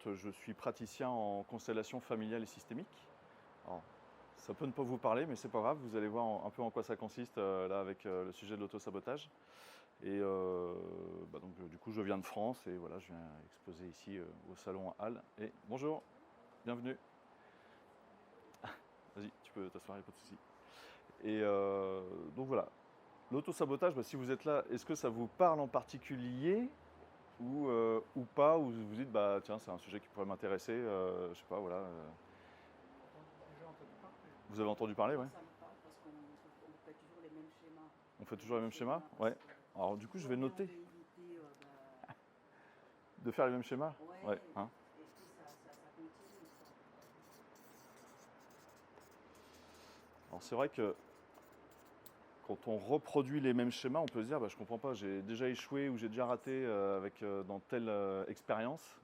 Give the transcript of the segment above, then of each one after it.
Je suis praticien en constellation familiale et systémique. Alors, ça peut ne pas vous parler, mais c'est pas grave, vous allez voir un peu en quoi ça consiste là avec le sujet de l'autosabotage. Et donc, du coup, je viens de France et voilà, je viens exposer ici au salon Halle. Et bonjour, bienvenue. Vas-y, tu peux t'asseoir, il n'y a pas de souci. Et donc voilà, l'autosabotage, si vous êtes là, est-ce que ça vous parle en particulier ou pas, ou vous vous dites, bah tiens, c'est un sujet qui pourrait m'intéresser, je sais pas, voilà. Déjà entendu parler. Vous avez entendu parler, ouais. Ça me parle parce qu'on fait toujours les mêmes schémas. On fait toujours les mêmes schémas, Parce ouais. que Alors du coup, je vais aujourd'hui, on noter veut éviter. de faire les mêmes schémas, ouais. Ouais, Hein. et puis ça continue. Ça. Alors c'est vrai que quand on reproduit les mêmes schémas, on peut se dire, bah, je comprends pas, j'ai déjà échoué ou j'ai déjà raté dans telle expérience.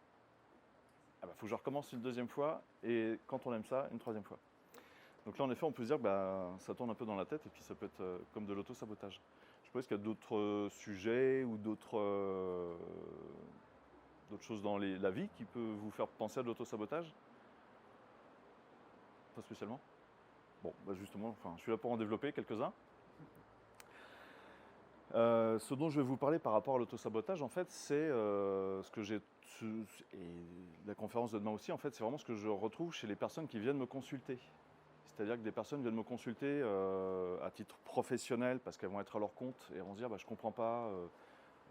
Ah bah, faut que je recommence une deuxième fois et quand on aime ça, une troisième fois. Donc là, en effet, on peut se dire que bah, ça tourne un peu dans la tête et puis ça peut être comme de l'auto-sabotage. Je pense qu'il y a d'autres sujets ou d'autres choses dans la vie qui peuvent vous faire penser à de l'auto-sabotage. Pas spécialement. Bon, bah justement, je suis là pour en développer quelques-uns. Ce dont je vais vous parler par rapport à l'autosabotage, en fait, c'est ce que j'ai et la conférence de demain aussi. En fait, c'est vraiment ce que je retrouve chez les personnes qui viennent me consulter. C'est-à-dire que des personnes viennent me consulter à titre professionnel parce qu'elles vont être à leur compte et vont se dire bah, je comprends pas,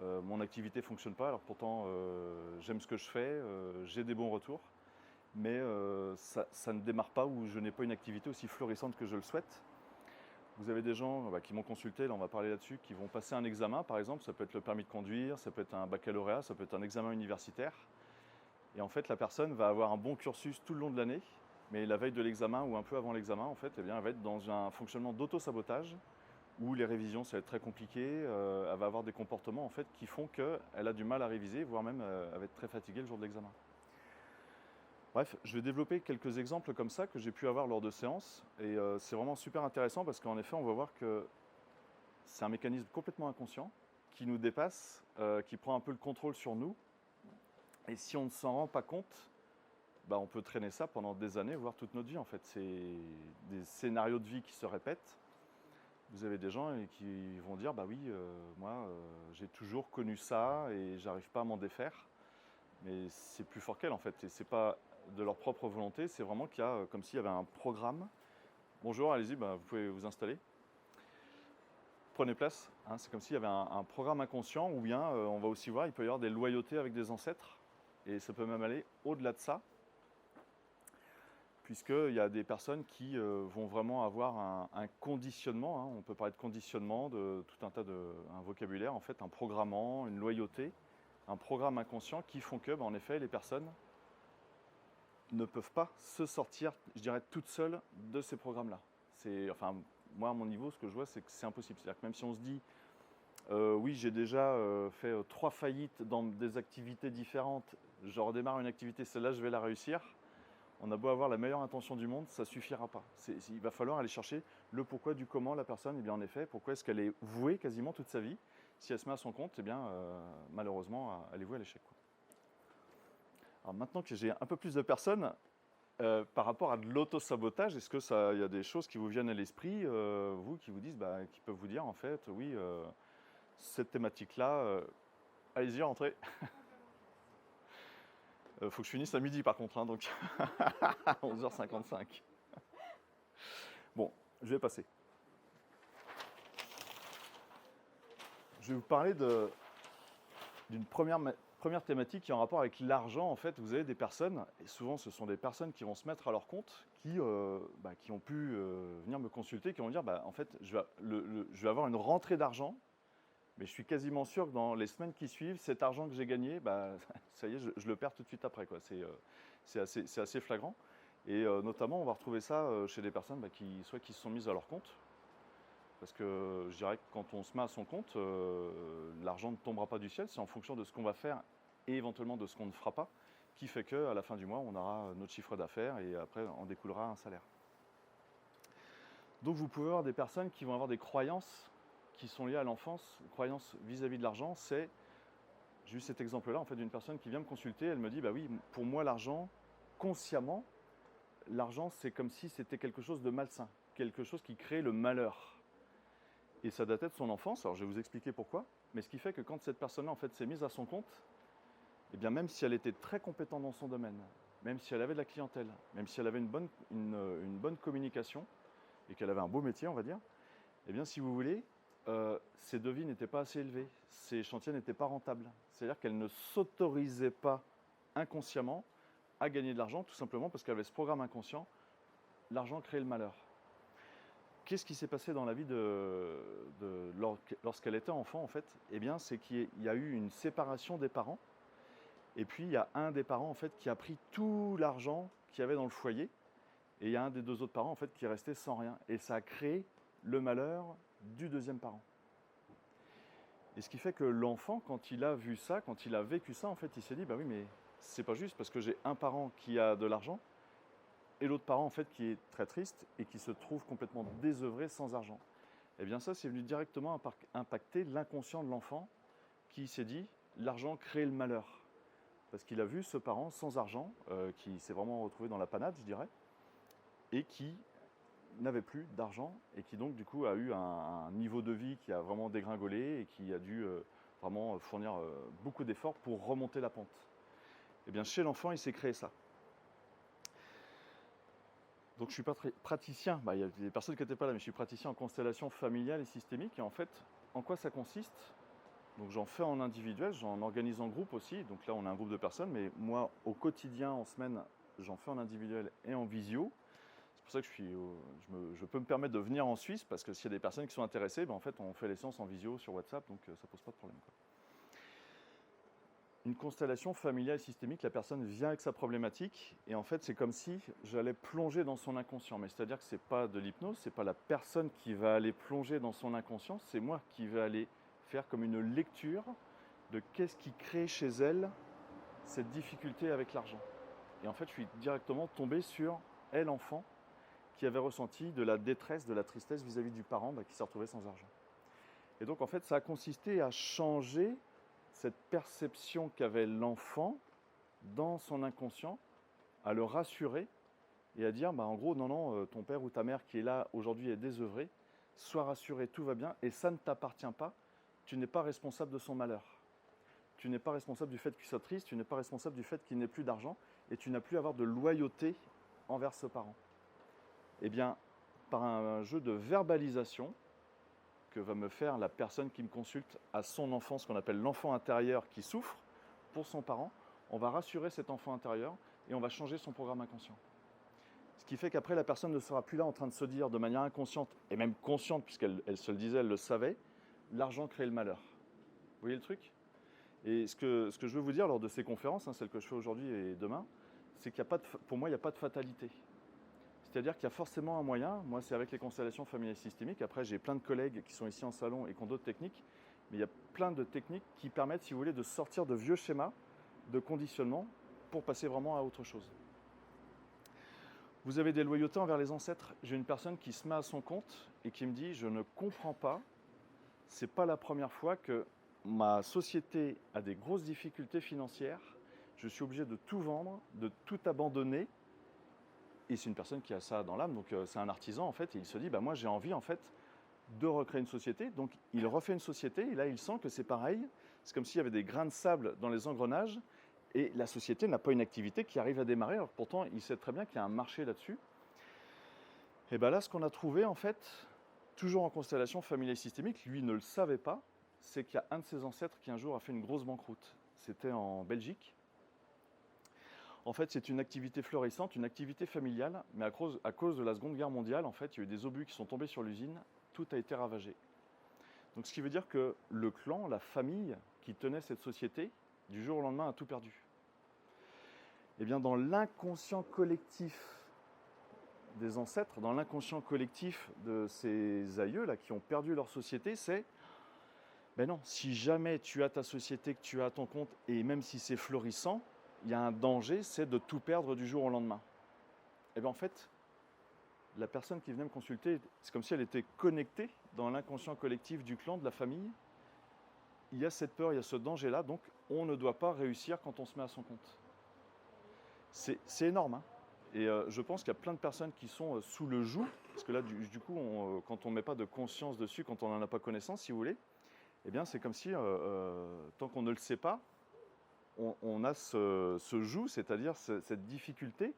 mon activité fonctionne pas. Alors pourtant j'aime ce que je fais, j'ai des bons retours, mais ça ne démarre pas ou je n'ai pas une activité aussi florissante que je le souhaite. Vous avez des gens qui m'ont consulté, là on va parler là-dessus, qui vont passer un examen par exemple, ça peut être le permis de conduire, ça peut être un baccalauréat, ça peut être un examen universitaire. Et en fait la personne va avoir un bon cursus tout le long de l'année, mais la veille de l'examen ou un peu avant l'examen, en fait, eh bien, elle va être dans un fonctionnement d'auto-sabotage où les révisions ça va être très compliqué, elle va avoir des comportements en fait, qui font qu'elle a du mal à réviser, voire même elle va être très fatiguée le jour de l'examen. Bref, je vais développer quelques exemples comme ça que j'ai pu avoir lors de séances. Et c'est vraiment super intéressant parce qu'en effet, on va voir que c'est un mécanisme complètement inconscient qui nous dépasse, qui prend un peu le contrôle sur nous. Et si on ne s'en rend pas compte, bah, on peut traîner ça pendant des années, voire toute notre vie. En fait, c'est des scénarios de vie qui se répètent. Vous avez des gens qui vont dire, bah oui, moi, j'ai toujours connu ça et j'arrive pas à m'en défaire. Mais c'est plus fort qu'elle en fait. Et c'est pas de leur propre volonté, c'est vraiment qu'il y a comme s'il y avait un programme. Bonjour, allez-y, vous pouvez vous installer. Prenez place. Hein, c'est comme s'il y avait un programme inconscient ou bien on va aussi voir, il peut y avoir des loyautés avec des ancêtres. Et ça peut même aller au-delà de ça. Puisqu'il y a des personnes qui vont vraiment avoir un conditionnement. Hein, on peut parler de conditionnement, de tout un tas un vocabulaire, en fait, un programmement, une loyauté, un programme inconscient qui font que, en effet, les personnes ne peuvent pas se sortir, je dirais, toutes seules de ces programmes-là. Moi, à mon niveau, ce que je vois, c'est que c'est impossible. C'est-à-dire que même si on se dit, oui, j'ai déjà fait 3 faillites dans des activités différentes, je redémarre une activité, celle-là, je vais la réussir. On a beau avoir la meilleure intention du monde, ça ne suffira pas. Il va falloir aller chercher le pourquoi du comment la personne, et bien en effet, pourquoi est-ce qu'elle est vouée quasiment toute sa vie. Si elle se met à son compte, malheureusement, elle est vouée à l'échec. Alors maintenant que j'ai un peu plus de personnes, par rapport à de l'auto-sabotage, est-ce qu'il y a des choses qui vous viennent à l'esprit, vous, qui vous disent, qui peuvent vous dire en fait, oui, cette thématique-là, allez-y, rentrez. Faut que je finisse à midi par contre, hein, donc 11h55. Bon, je vais passer. Je vais vous parler d'une première thématique qui est en rapport avec l'argent. En fait, vous avez des personnes, et souvent ce sont des personnes qui vont se mettre à leur compte, qui ont pu venir me consulter, qui vont dire, en fait, je vais avoir une rentrée d'argent, mais je suis quasiment sûr que dans les semaines qui suivent, cet argent que j'ai gagné, ça y est, je le perds tout de suite après. C'est assez flagrant. Et notamment, on va retrouver ça chez des personnes qui se sont mises à leur compte. Parce que je dirais que quand on se met à son compte, l'argent ne tombera pas du ciel, c'est en fonction de ce qu'on va faire et éventuellement de ce qu'on ne fera pas, qui fait qu'à la fin du mois, on aura notre chiffre d'affaires et après, en découlera un salaire. Donc vous pouvez avoir des personnes qui vont avoir des croyances qui sont liées à l'enfance, croyances vis-à-vis de l'argent, c'est J'ai eu cet exemple-là en fait, d'une personne qui vient me consulter, elle me dit, bah oui, pour moi l'argent, consciemment, l'argent c'est comme si c'était quelque chose de malsain, quelque chose qui crée le malheur. Et ça datait de son enfance, alors je vais vous expliquer pourquoi, mais ce qui fait que quand cette personne-là en fait, s'est mise à son compte, eh bien même si elle était très compétente dans son domaine, même si elle avait de la clientèle, même si elle avait une bonne communication, et qu'elle avait un beau métier, on va dire, eh bien si vous voulez, ses devis n'étaient pas assez élevés, ses chantiers n'étaient pas rentables. C'est-à-dire qu'elle ne s'autorisait pas inconsciemment à gagner de l'argent, tout simplement parce qu'elle avait ce programme inconscient, l'argent crée le malheur. Qu'est-ce qui s'est passé dans la vie lorsqu'elle était enfant, en fait? Eh bien, c'est qu'il y a eu une séparation des parents, et puis il y a un des parents, en fait, qui a pris tout l'argent qu'il y avait dans le foyer, et il y a un des deux autres parents, en fait, qui est resté sans rien. Et ça a créé le malheur du deuxième parent. Et ce qui fait que l'enfant, quand il a vu ça, quand il a vécu ça, en fait, il s'est dit, bah oui, mais c'est pas juste parce que j'ai un parent qui a de l'argent et l'autre parent, en fait, qui est très triste et qui se trouve complètement désœuvré sans argent. Eh bien ça, c'est venu directement impacter l'inconscient de l'enfant qui s'est dit, l'argent crée le malheur. Parce qu'il a vu ce parent sans argent, qui s'est vraiment retrouvé dans la panade, je dirais, et qui n'avait plus d'argent et qui donc du coup a eu un niveau de vie qui a vraiment dégringolé et qui a dû vraiment fournir beaucoup d'efforts pour remonter la pente. Et bien chez l'enfant, il s'est créé ça. Donc je suis pas praticien, il y a des personnes qui n'étaient pas là, mais je suis praticien en constellation familiale et systémique. Et en fait, en quoi ça consiste? Donc j'en fais en individuel, j'en organise en groupe aussi. Donc là, on a un groupe de personnes, mais moi, au quotidien, en semaine, j'en fais en individuel et en visio. C'est pour ça que je peux me permettre de venir en Suisse, parce que s'il y a des personnes qui sont intéressées, en fait, on fait les séances en visio sur WhatsApp, donc ça ne pose pas de problème, quoi. Une constellation familiale systémique, la personne vient avec sa problématique, et en fait, c'est comme si j'allais plonger dans son inconscient. Mais c'est-à-dire que ce n'est pas de l'hypnose, ce n'est pas la personne qui va aller plonger dans son inconscient, c'est moi qui vais aller faire comme une lecture de qu'est-ce qui crée chez elle cette difficulté avec l'argent. Et en fait, je suis directement tombé sur elle, enfant, qui avait ressenti de la détresse, de la tristesse vis-à-vis du parent qui s'est retrouvé sans argent. Et donc en fait, ça a consisté à changer cette perception qu'avait l'enfant dans son inconscient, à le rassurer et à dire, en gros, non, ton père ou ta mère qui est là aujourd'hui est désœuvré, sois rassuré, tout va bien, et ça ne t'appartient pas, tu n'es pas responsable de son malheur. Tu n'es pas responsable du fait qu'il soit triste, tu n'es pas responsable du fait qu'il n'ait plus d'argent, et tu n'as plus à avoir de loyauté envers ce parent. Eh bien, par un jeu de verbalisation que va me faire la personne qui me consulte à son enfant, ce qu'on appelle l'enfant intérieur qui souffre pour son parent, on va rassurer cet enfant intérieur et on va changer son programme inconscient. Ce qui fait qu'après, la personne ne sera plus là en train de se dire de manière inconsciente, et même consciente, puisqu'elle se le disait, elle le savait, l'argent crée le malheur. Vous voyez le truc? Et ce que je veux vous dire lors de ces conférences, celles que je fais aujourd'hui et demain, c'est pour moi, il n'y a pas de fatalité. C'est-à-dire qu'il y a forcément un moyen. Moi, c'est avec les constellations familiales systémiques. Après, j'ai plein de collègues qui sont ici en salon et qui ont d'autres techniques. Mais il y a plein de techniques qui permettent, si vous voulez, de sortir de vieux schémas de conditionnement pour passer vraiment à autre chose. Vous avez des loyautés envers les ancêtres. J'ai une personne qui se met à son compte et qui me dit « Je ne comprends pas, c'est pas la première fois que ma société a des grosses difficultés financières. Je suis obligé de tout vendre, de tout abandonner. » Et c'est une personne qui a ça dans l'âme, donc c'est un artisan en fait, et il se dit, moi j'ai envie en fait de recréer une société. Donc il refait une société, et là il sent que c'est pareil, c'est comme s'il y avait des grains de sable dans les engrenages, et la société n'a pas une activité qui arrive à démarrer, alors pourtant il sait très bien qu'il y a un marché là-dessus. Et bien là, ce qu'on a trouvé en fait, toujours en constellation familiale systémique, lui ne le savait pas, c'est qu'il y a un de ses ancêtres qui un jour a fait une grosse banqueroute. C'était en Belgique. En fait, c'est une activité florissante, une activité familiale, mais à cause de la Seconde Guerre mondiale, en fait, il y a eu des obus qui sont tombés sur l'usine, tout a été ravagé. Donc ce qui veut dire que le clan, la famille qui tenait cette société, du jour au lendemain a tout perdu. Eh bien, dans l'inconscient collectif des ancêtres, dans l'inconscient collectif de ces aïeux là qui ont perdu leur société, c'est non, si jamais tu as ta société, que tu as ton compte, et même si c'est florissant, il y a un danger, c'est de tout perdre du jour au lendemain. Et bien en fait, la personne qui venait me consulter, c'est comme si elle était connectée dans l'inconscient collectif du clan, de la famille. il y a cette peur, il y a ce danger-là, donc on ne doit pas réussir quand on se met à son compte. C'est énorme, hein. Et je pense qu'il y a plein de personnes qui sont sous le joug, parce que là, du coup, quand on ne met pas de conscience dessus, quand on n'en a pas connaissance, si vous voulez, eh bien, c'est comme si, tant qu'on ne le sait pas, on a ce joug, c'est-à-dire cette difficulté,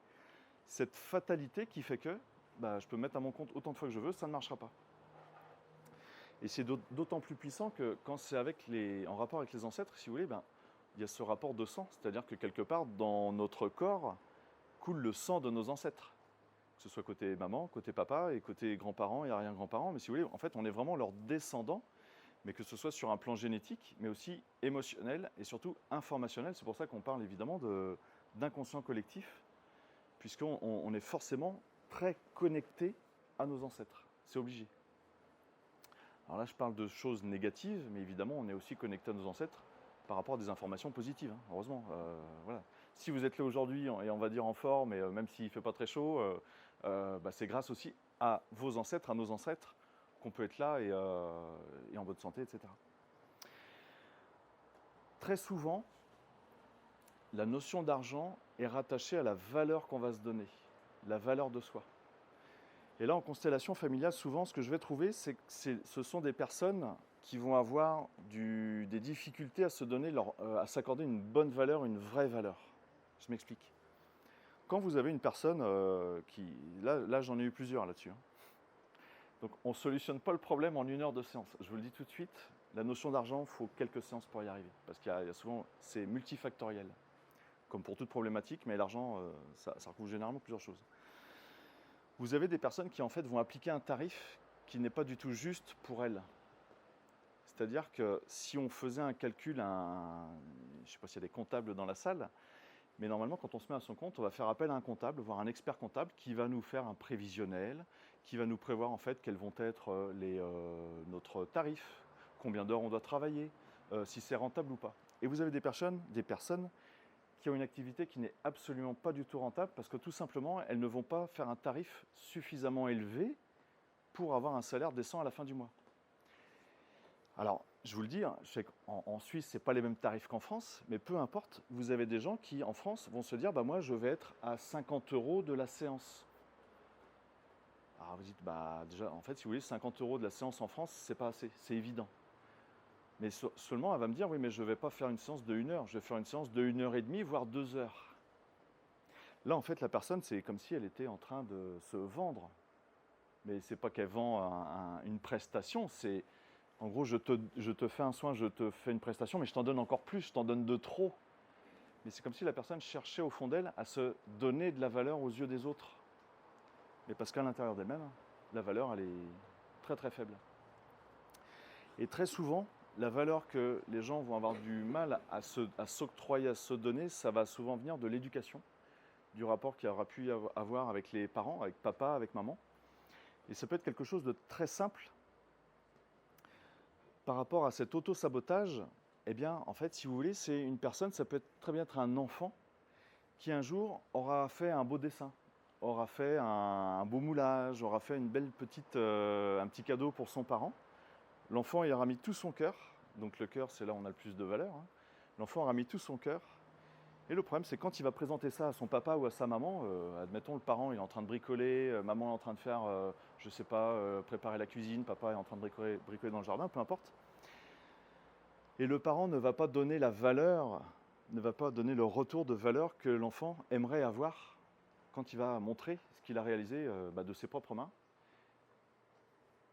cette fatalité qui fait que je peux me mettre à mon compte autant de fois que je veux, ça ne marchera pas. Et c'est d'autant plus puissant que quand c'est en rapport avec les ancêtres, si vous voulez, il y a ce rapport de sang, c'est-à-dire que quelque part, dans notre corps, coule le sang de nos ancêtres, que ce soit côté maman, côté papa et côté grands-parents et arrière-grands-parents. Mais si vous voulez, en fait, on est vraiment leurs descendants, mais que ce soit sur un plan génétique, mais aussi émotionnel et surtout informationnel. C'est pour ça qu'on parle évidemment d'inconscient collectif, puisqu'on est forcément très connecté à nos ancêtres. C'est obligé. Alors là, je parle de choses négatives, mais évidemment, on est aussi connecté à nos ancêtres par rapport à des informations positives, hein, heureusement. Voilà. Si vous êtes là aujourd'hui, et on va dire en forme, et même s'il ne fait pas très chaud, c'est grâce aussi à vos ancêtres, à nos ancêtres, qu'on peut être là et en bonne santé, etc. Très souvent, la notion d'argent est rattachée à la valeur qu'on va se donner, la valeur de soi. Et là, en constellation familiale, souvent, ce que je vais trouver, c'est que ce sont des personnes qui vont avoir des difficultés à se donner, à s'accorder une bonne valeur, une vraie valeur. Je m'explique. Quand vous avez une personne Là, j'en ai eu plusieurs là-dessus. Hein. Donc, on ne solutionne pas le problème en 1 heure de séance. Je vous le dis tout de suite, la notion d'argent, il faut quelques séances pour y arriver. Parce qu'il y a souvent, c'est multifactoriel. Comme pour toute problématique, mais l'argent, ça recouvre généralement plusieurs choses. Vous avez des personnes qui, en fait, vont appliquer un tarif qui n'est pas du tout juste pour elles. C'est-à-dire que si on faisait un calcul, je ne sais pas s'il y a des comptables dans la salle, mais normalement, quand on se met à son compte, on va faire appel à un comptable, voire un expert comptable, qui va nous faire un prévisionnel, qui va nous prévoir en fait quels vont être notre tarif, combien d'heures on doit travailler, si c'est rentable ou pas. Et vous avez des personnes qui ont une activité qui n'est absolument pas du tout rentable parce que tout simplement, elles ne vont pas faire un tarif suffisamment élevé pour avoir un salaire décent à la fin du mois. Alors, je vous le dis, je sais qu'en Suisse, ce n'est pas les mêmes tarifs qu'en France, mais peu importe, vous avez des gens qui, en France, vont se dire moi, je vais être à 50 € de la séance. Alors, vous dites déjà, en fait, si vous voulez, 50 € de la séance en France, c'est pas assez, c'est évident. Mais seulement, elle va me dire, oui, mais je ne vais pas faire une séance de 1 heure, je vais faire une séance de 1 heure et demie, voire 2 heures. Là, en fait, la personne, c'est comme si elle était en train de se vendre. Mais ce n'est pas qu'elle vend une prestation, c'est, en gros, je te fais un soin, je te fais une prestation, mais je t'en donne encore plus, je t'en donne de trop. Mais c'est comme si la personne cherchait au fond d'elle à se donner de la valeur aux yeux des autres. Mais parce qu'à l'intérieur d'elle-même, la valeur, elle est très très faible. Et très souvent, la valeur que les gens vont avoir du mal à s'octroyer, à se donner, ça va souvent venir de l'éducation, du rapport qu'il y aura pu avoir avec les parents, avec papa, avec maman. Et ça peut être quelque chose de très simple. Par rapport à cet auto-sabotage, eh bien, en fait, si vous voulez, c'est une personne, ça peut très bien être un enfant qui un jour aura fait un beau dessin, aura fait un beau moulage, aura fait une belle un petit cadeau pour son parent. L'enfant y aura mis tout son cœur, donc le cœur, c'est là où on a le plus de valeur. Hein. L'enfant aura mis tout son cœur. Et le problème, c'est quand il va présenter ça à son papa ou à sa maman, admettons, le parent il est en train de bricoler, maman est en train de faire, je ne sais pas, préparer la cuisine, papa est en train de bricoler dans le jardin, peu importe. Et le parent ne va pas donner la valeur, ne va pas donner le retour de valeur que l'enfant aimerait avoir quand il va montrer ce qu'il a réalisé de ses propres mains.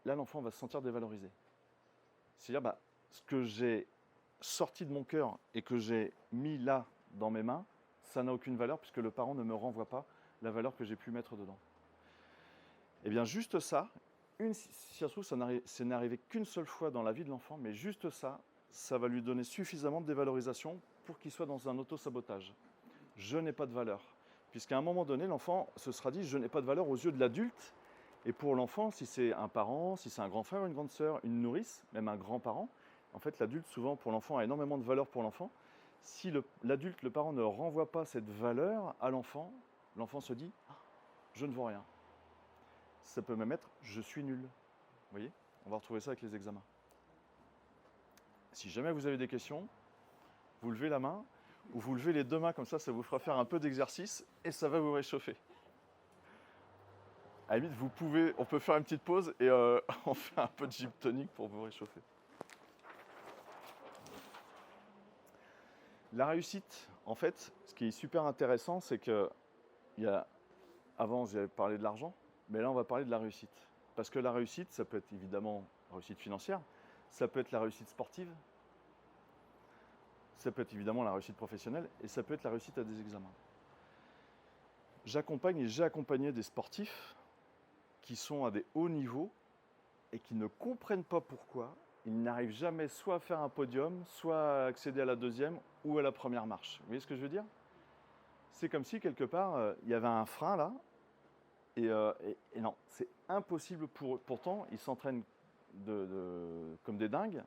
Là, l'enfant va se sentir dévalorisé. C'est-à-dire, ce que j'ai sorti de mon cœur et que j'ai mis là dans mes mains, ça n'a aucune valeur puisque le parent ne me renvoie pas la valeur que j'ai pu mettre dedans. Et bien juste ça, si ça se trouve, ça n'est arrivé qu'une seule fois dans la vie de l'enfant, mais juste ça, ça va lui donner suffisamment de dévalorisation pour qu'il soit dans un auto-sabotage. Je n'ai pas de valeur. Puisqu'à un moment donné, l'enfant se sera dit, je n'ai pas de valeur aux yeux de l'adulte. Et pour l'enfant, si c'est un parent, si c'est un grand frère, une grande sœur, une nourrice, même un grand-parent, en fait, l'adulte, souvent, pour l'enfant, a énormément de valeur pour l'enfant. Si l'adulte, le parent, ne renvoie pas cette valeur à l'enfant, l'enfant se dit « je ne vaux rien ». Ça peut même être « je suis nul ». Vous voyez ? On va retrouver ça avec les examens. Si jamais vous avez des questions, vous levez la main ou vous levez les deux mains comme ça vous fera faire un peu d'exercice et ça va vous réchauffer. À la limite, on peut faire une petite pause et on fait un peu de gym tonic pour vous réchauffer. La réussite, en fait, ce qui est super intéressant, c'est que avant, j'avais parlé de l'argent, mais là, on va parler de la réussite. Parce que la réussite, ça peut être évidemment la réussite financière, ça peut être la réussite sportive, ça peut être évidemment la réussite professionnelle, et ça peut être la réussite à des examens. J'accompagne et j'ai accompagné des sportifs qui sont à des hauts niveaux et qui ne comprennent pas pourquoi ils n'arrivent jamais soit à faire un podium, soit à accéder à la deuxième ou à la première marche. Vous voyez ce que je veux dire? C'est comme si quelque part, il y avait un frein là, et non, c'est impossible pour eux. Pourtant, ils s'entraînent comme des dingues,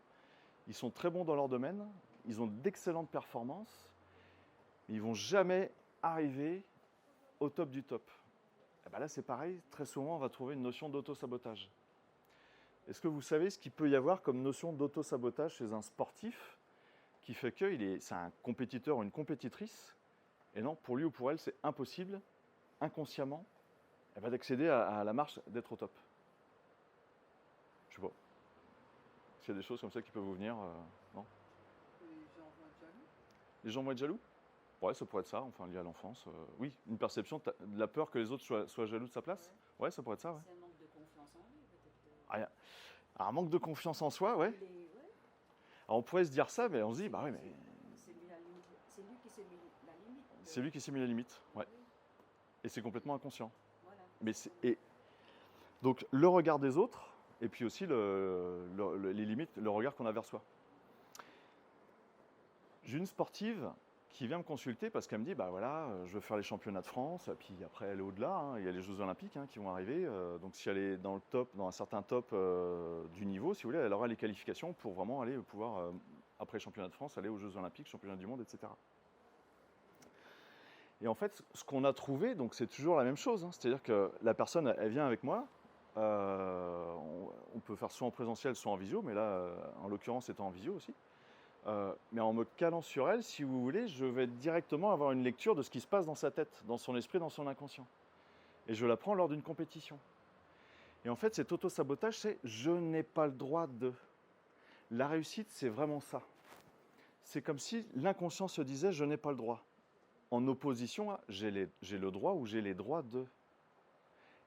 ils sont très bons dans leur domaine, ils ont d'excellentes performances, mais ils ne vont jamais arriver au top du top. Et bien là, c'est pareil, très souvent, on va trouver une notion d'auto-sabotage. Est-ce que vous savez ce qu'il peut y avoir comme notion d'auto-sabotage chez un sportif qui fait que c'est un compétiteur ou une compétitrice, et non, pour lui ou pour elle, c'est impossible, inconsciemment, d'accéder à la marche, d'être au top. Je sais pas. S'il y a des choses comme ça qui peuvent vous venir, non? Les gens vont être jaloux. Les gens vont être jaloux? Ouais, ça pourrait être ça, enfin lié à l'enfance. Oui, une perception de la peur que les autres soient jaloux de sa place. Ouais, ça pourrait être ça, ouais. C'est un manque de confiance en lui, peut-être. Alors, un manque de confiance en soi, ouais. Ouais. Alors, on pourrait se dire ça, mais on se dit, bah oui, mais C'est lui la limite. C'est lui qui s'est mis la limite. c'est lui qui s'est mis la limite, ouais. Oui, Et c'est complètement inconscient. voilà. Mais donc le regard des autres, et puis aussi les limites, le regard qu'on a vers soi. J'ai une sportive qui vient me consulter parce qu'elle me dit, bah voilà, je veux faire les championnats de France, et puis après elle est au-delà, hein, il y a les Jeux Olympiques qui vont arriver, donc si elle est dans le top, dans un certain top du niveau, si vous voulez, elle aura les qualifications pour vraiment aller pouvoir, après les championnats de France, aller aux Jeux Olympiques, championnats du monde, etc. Et en fait, ce qu'on a trouvé, donc c'est toujours la même chose, hein, c'est-à-dire que la personne, elle vient avec moi, on peut faire soit en présentiel, soit en visio, mais là, en l'occurrence, c'était en visio aussi. Mais en me calant sur elle, si vous voulez, je vais directement avoir une lecture de ce qui se passe dans sa tête, dans son esprit, dans son inconscient. Et je l'apprends lors d'une compétition. Et en fait, cet auto-sabotage, c'est « je n'ai pas le droit de ». La réussite, c'est vraiment ça. C'est comme si l'inconscient se disait « je n'ai pas le droit ». En opposition à « j'ai le droit » ou « j'ai les droits de ».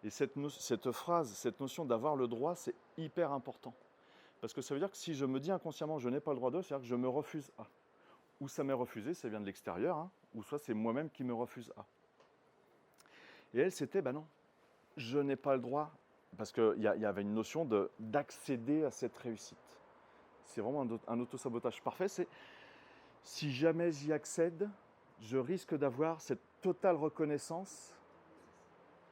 Et cette phrase, cette notion d'avoir le droit, c'est hyper important. Parce que ça veut dire que si je me dis inconsciemment je n'ai pas le droit de, c'est-à-dire que je me refuse à. Ou ça m'est refusé, ça vient de l'extérieur, hein, ou soit c'est moi-même qui me refuse à. Et elle, c'était, ben non, je n'ai pas le droit, parce qu'il y avait une notion d'accéder à cette réussite. C'est vraiment un autosabotage parfait, c'est si jamais j'y accède, je risque d'avoir cette totale reconnaissance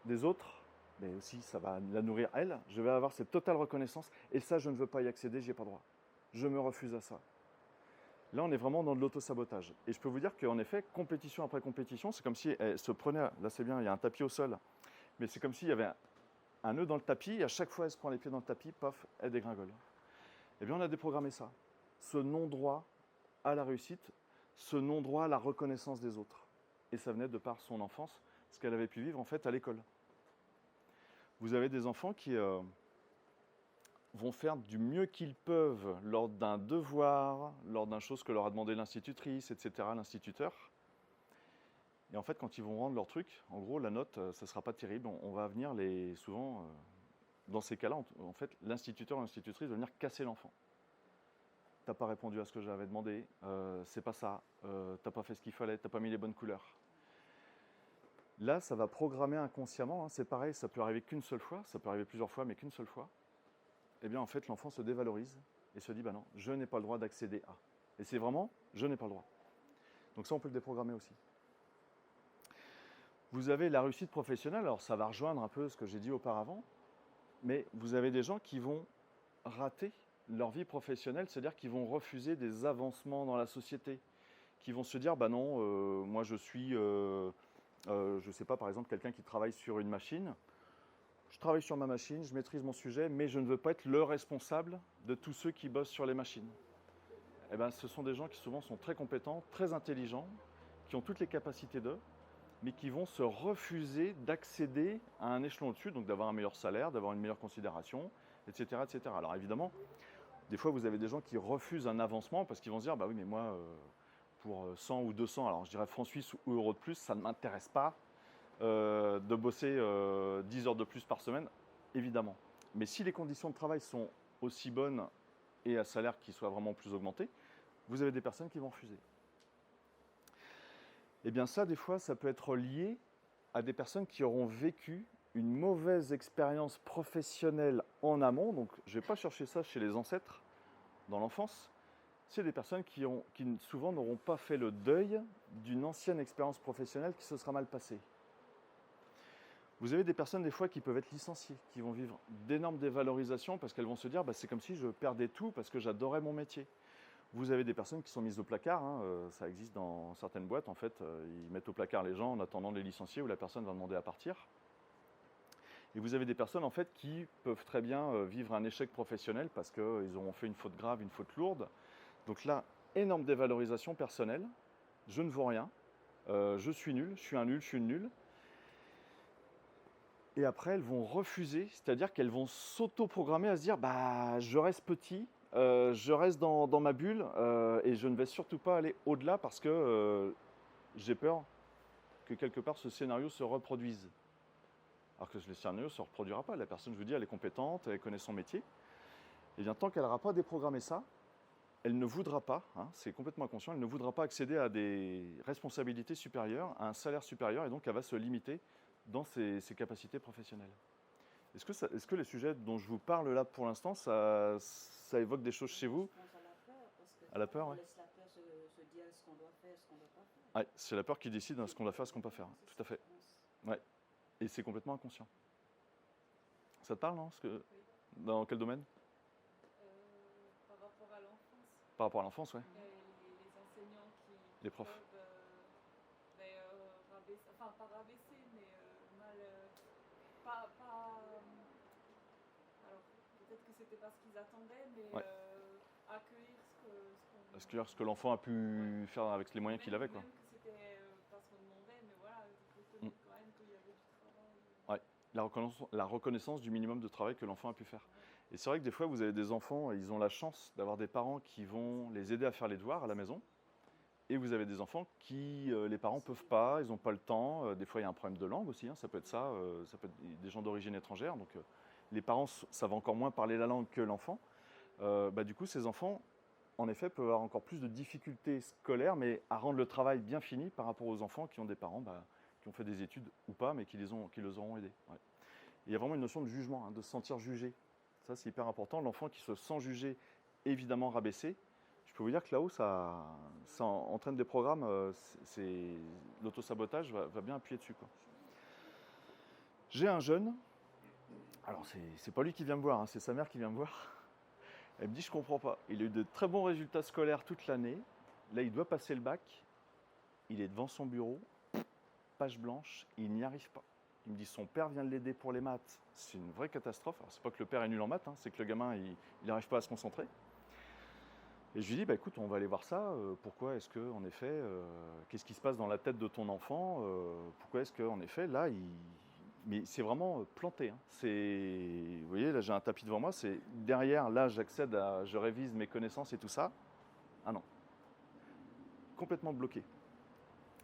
des autres, mais aussi ça va la nourrir elle, je vais avoir cette totale reconnaissance, et ça je ne veux pas y accéder, j'y ai pas droit. Je me refuse à ça. Là on est vraiment dans de l'auto-sabotage. Et je peux vous dire qu'en effet, compétition après compétition, c'est comme si elle se prenait, là c'est bien, il y a un tapis au sol, mais c'est comme s'il y avait un nœud dans le tapis, et à chaque fois elle se prend les pieds dans le tapis, paf, elle dégringole. Eh bien on a déprogrammé ça. Ce non-droit à la réussite, ce non-droit à la reconnaissance des autres. Et ça venait de par son enfance, ce qu'elle avait pu vivre en fait à l'école. Vous avez des enfants qui vont faire du mieux qu'ils peuvent lors d'un devoir, lors d'une chose que leur a demandé l'institutrice, etc., l'instituteur. Et en fait, quand ils vont rendre leur truc, en gros, la note, ça ne sera pas terrible. On va venir souvent, dans ces cas-là, en fait, l'instituteur ou l'institutrice va venir casser l'enfant. T'as pas répondu à ce que j'avais demandé, c'est pas ça, t'as pas fait ce qu'il fallait, t'as pas mis les bonnes couleurs. Là, ça va programmer inconsciemment, hein, c'est pareil, ça peut arriver qu'une seule fois, ça peut arriver plusieurs fois, mais qu'une seule fois. Eh bien, en fait, l'enfant se dévalorise et se dit, bah non, je n'ai pas le droit d'accéder à. Et c'est vraiment, je n'ai pas le droit. Donc ça, on peut le déprogrammer aussi. Vous avez la réussite professionnelle, alors ça va rejoindre un peu ce que j'ai dit auparavant, mais vous avez des gens qui vont rater leur vie professionnelle, c'est-à-dire qu'ils vont refuser des avancements dans la société, qui vont se dire, bah non, moi je suis... je ne sais pas, par exemple, quelqu'un qui travaille sur une machine. Je travaille sur ma machine, je maîtrise mon sujet, mais je ne veux pas être le responsable de tous ceux qui bossent sur les machines. eh ben, ce sont des gens qui souvent sont très compétents, très intelligents, qui ont toutes les capacités d'eux, mais qui vont se refuser d'accéder à un échelon au-dessus, donc d'avoir un meilleur salaire, d'avoir une meilleure considération, etc., etc. Alors évidemment, des fois vous avez des gens qui refusent un avancement parce qu'ils vont se dire, bah oui mais moi, pour 100 ou 200, alors je dirais francs suisses ou euros de plus, ça ne m'intéresse pas de bosser 10 heures de plus par semaine, évidemment. Mais si les conditions de travail sont aussi bonnes et à salaire qui soit vraiment plus augmenté, vous avez des personnes qui vont refuser. Eh bien ça, des fois, ça peut être lié à des personnes qui auront vécu une mauvaise expérience professionnelle en amont. Donc, je ne vais pas chercher ça chez les ancêtres, dans l'enfance. C'est des personnes qui souvent n'auront pas fait le deuil d'une ancienne expérience professionnelle qui se sera mal passée. Vous avez des personnes, des fois, qui peuvent être licenciées, qui vont vivre d'énormes dévalorisations parce qu'elles vont se dire bah, c'est comme si je perdais tout parce que j'adorais mon métier. Vous avez des personnes qui sont mises au placard, hein, ça existe dans certaines boîtes, en fait, ils mettent au placard les gens en attendant de les licencier ou la personne va demander à partir. Et vous avez des personnes, en fait, qui peuvent très bien vivre un échec professionnel parce qu'ils auront fait une faute grave, une faute lourde. Donc là, énorme dévalorisation personnelle, je ne vaux rien, je suis nul, je suis un nul, je suis une nulle. Et après, elles vont refuser, c'est-à-dire qu'elles vont s'auto-programmer à se dire bah, je reste petit, je reste dans ma bulle et je ne vais surtout pas aller au-delà parce que j'ai peur que quelque part ce scénario se reproduise. Alors que le scénario ne se reproduira pas. La personne, je vous dis, elle est compétente, elle connaît son métier. Et bien tant qu'elle n'aura pas déprogrammé ça, elle ne voudra pas, hein, c'est complètement inconscient, elle ne voudra pas accéder à des responsabilités supérieures, à un salaire supérieur, et donc elle va se limiter dans ses capacités professionnelles. Est-ce que les sujets dont je vous parle là pour l'instant, ça évoque des choses chez vous? Je pense à la peur, parce que À la peur, on ouais. laisse la peur se dire ce qu'on doit faire, ce qu'on ne doit pas faire. Ouais, c'est la peur qui décide ce qu'on doit faire, ce qu'on ne peut pas faire. C'est Tout à ça, fait. je pense. Ouais. Et c'est complètement inconscient. Ça te parle, non? Dans quel domaine? Par rapport à l'enfance, Par rapport à l'enfance, ouais. les enseignants qui Les profs. peuvent rabaisser, enfin pas rabaisser, mais mal, alors peut-être que c'était pas ce qu'ils attendaient, mais Ouais. accueillir ce qu'on Est-ce que l'enfant a pu faire avec les moyens qu'il avait, quoi? Même que c'était pas ce qu'on demandait, mais voilà, il faut Mm. reconnaître quand même qu'il y avait du travail. Ouais. La reconnaissance du minimum de travail que l'enfant a pu faire. Et c'est vrai que des fois, vous avez des enfants, et ils ont la chance d'avoir des parents qui vont les aider à faire les devoirs à la maison. Et vous avez des enfants qui, les parents ne peuvent pas, ils n'ont pas le temps. Des fois, il y a un problème de langue aussi, hein, ça peut être ça. Ça peut être des gens d'origine étrangère. Donc, les parents savent encore moins parler la langue que l'enfant. Du coup, ces enfants, en effet, peuvent avoir encore plus de difficultés scolaires, mais à rendre le travail bien fini par rapport aux enfants qui ont des parents qui ont fait des études ou pas, mais qui les auront aidés. Ouais. Il y a vraiment une notion de jugement, hein, de se sentir jugé. Ça, c'est hyper important. L'enfant qui se sent jugé, évidemment rabaissé, je peux vous dire que là-haut, ça entraîne des programmes. L'autosabotage va bien appuyer dessus, quoi. J'ai un jeune, alors c'est pas lui qui vient me voir, hein, c'est sa mère qui vient me voir. Elle me dit, je comprends pas. Il a eu de très bons résultats scolaires toute l'année. Là, il doit passer le bac. Il est devant son bureau, page blanche, il n'y arrive pas. Il me dit, son père vient de l'aider pour les maths. C'est une vraie catastrophe. Alors, c'est pas que le père est nul en maths, hein, c'est que le gamin, il n'arrive pas à se concentrer. Et je lui dis, écoute, on va aller voir ça. Pourquoi est-ce que, en effet, qu'est-ce qui se passe dans la tête de ton enfant? Pourquoi est-ce que, en effet, là, mais c'est vraiment planté, hein. Vous voyez, là, j'ai un tapis devant moi. C'est derrière, là, je révise mes connaissances et tout ça. Ah non, complètement bloqué.